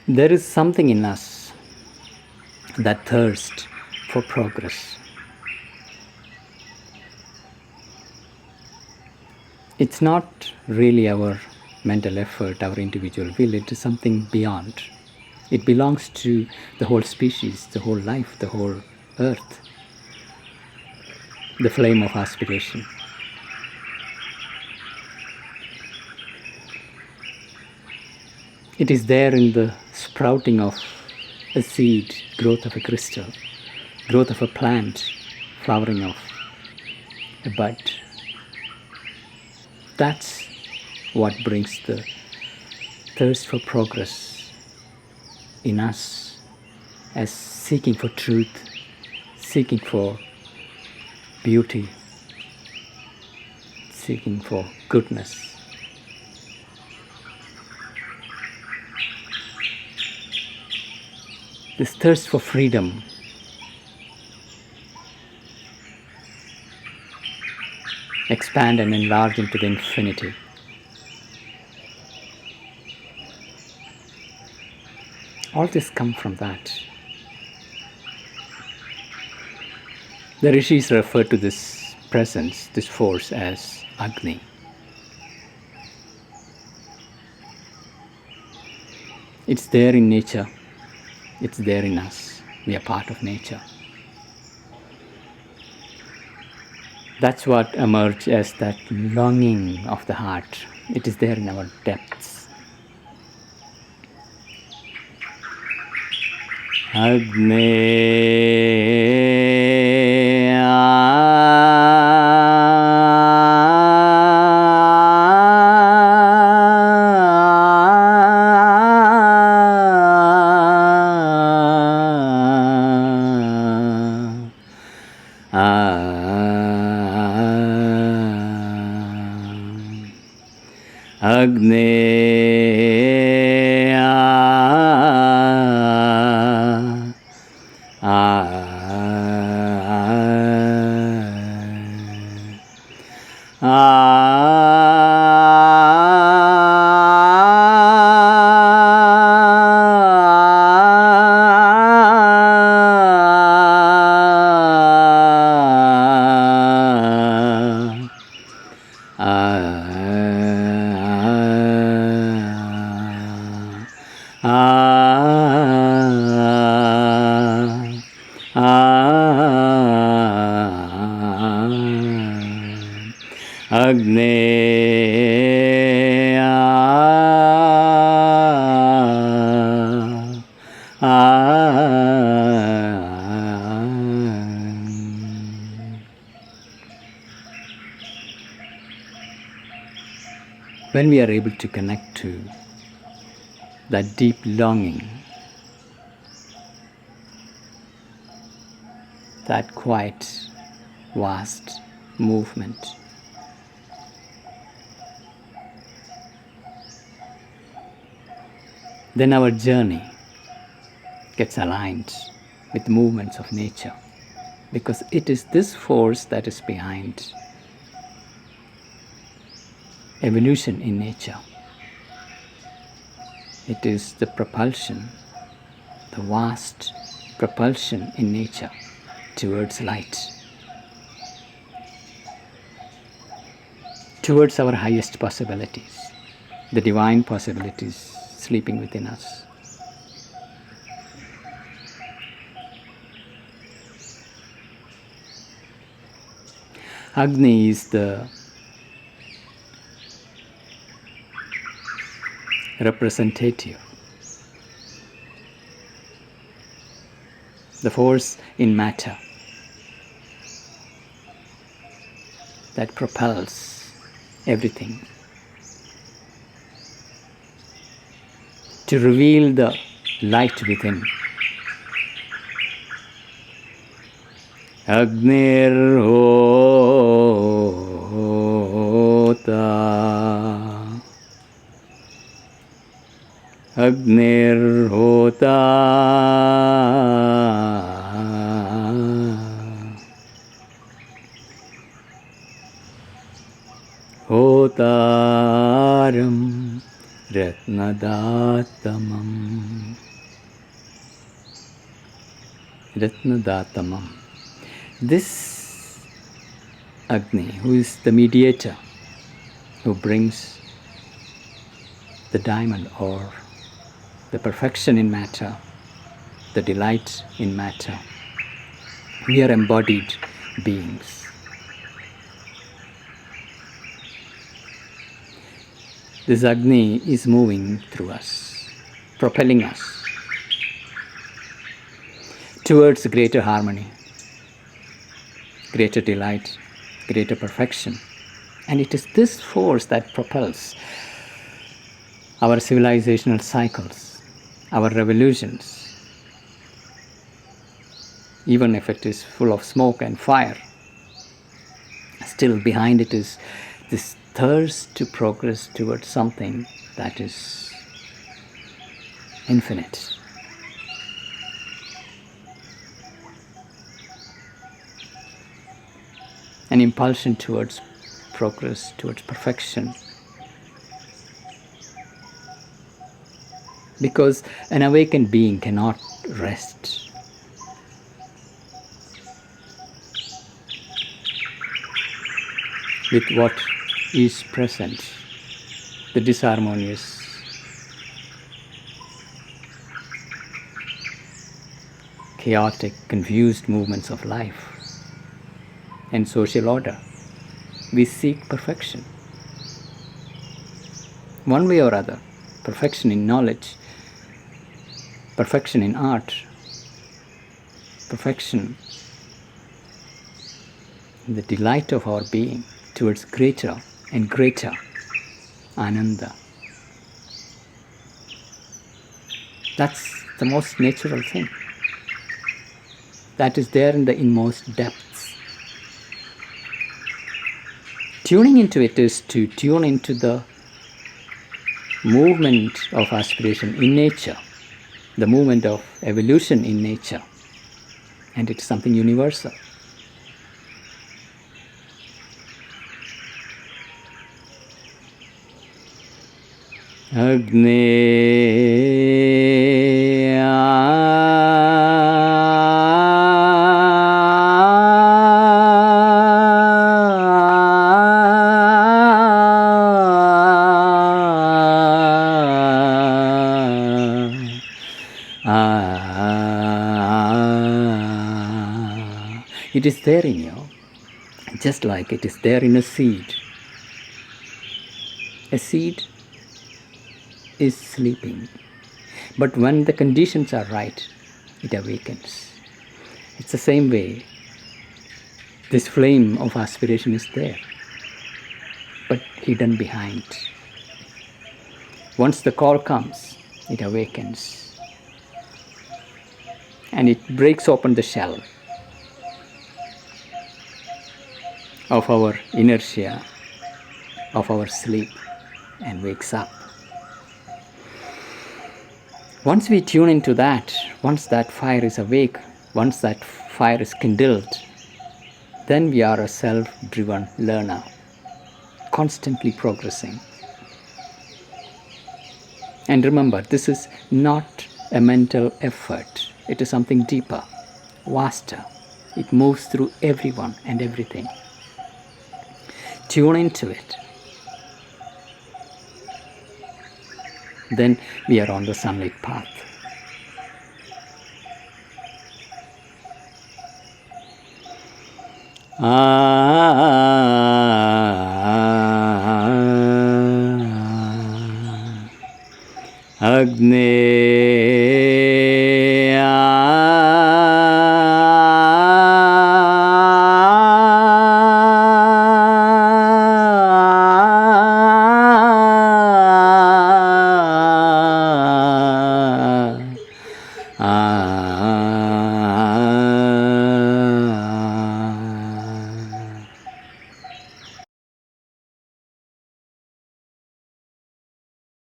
There is something in us that thirsts for progress. It's not really our mental effort, our individual will, it is something beyond. It belongs to the whole species, the whole life, the whole earth, the flame of aspiration. It is there in the sprouting of a seed, growth of a crystal, growth of a plant, flowering of a bud. That's what brings the thirst for progress in us, as seeking for truth, seeking for beauty, seeking for goodness. This thirst for freedom expand and enlarge into the infinity. All this come from that. The rishis refer to this presence, this force, as Agni. It's there in nature. It's there in us. We are part of nature. That's what emerged as that longing of the heart. It is there in our depths. When we are able to connect to that deep longing, that quiet, vast movement, then our journey gets aligned with the movements of nature, because it is this force that is behind evolution in nature. It is the propulsion, the vast propulsion in nature towards light, towards our highest possibilities, the divine possibilities sleeping within us. Agni is the representative, the force in matter that propels everything to reveal the light within. Agnir hota, Agnir hota, hotaram Ratnadatamam. Ratnadatamam. This Agni, who is the mediator, who brings the diamond or the perfection in matter, the delight in matter. We are embodied beings. This Agni is moving through us, propelling us towards greater harmony, greater delight, greater perfection. And it is this force that propels our civilisational cycles, our revolutions, even if it is full of smoke and fire. Still behind it is this thirst to progress towards something that is infinite. An impulsion towards progress, towards perfection. Because an awakened being cannot rest. With what is present, the disharmonious, chaotic, confused movements of life and social order. We seek perfection. One way or other, perfection in knowledge, perfection in art, perfection in the delight of our being towards greater and greater Ananda. That's the most natural thing. That is there in the inmost depths. Tuning into it is to tune into the movement of aspiration in nature, the movement of evolution in nature, and it's something universal. Agni it is there in you, just like it is there in a seed. A seed is sleeping, but when the conditions are right, it awakens. It's the same way. This flame of aspiration is there, but hidden behind. Once the call comes, it awakens, and it breaks open the shell of our inertia, of our sleep, and wakes up. Once we tune into that, once that fire is awake, once that fire is kindled, then we are a self-driven learner, constantly progressing. And remember, this is not a mental effort. It is something deeper, vaster. It moves through everyone and everything. Tune into it. Then we are on the sunlit path. Agni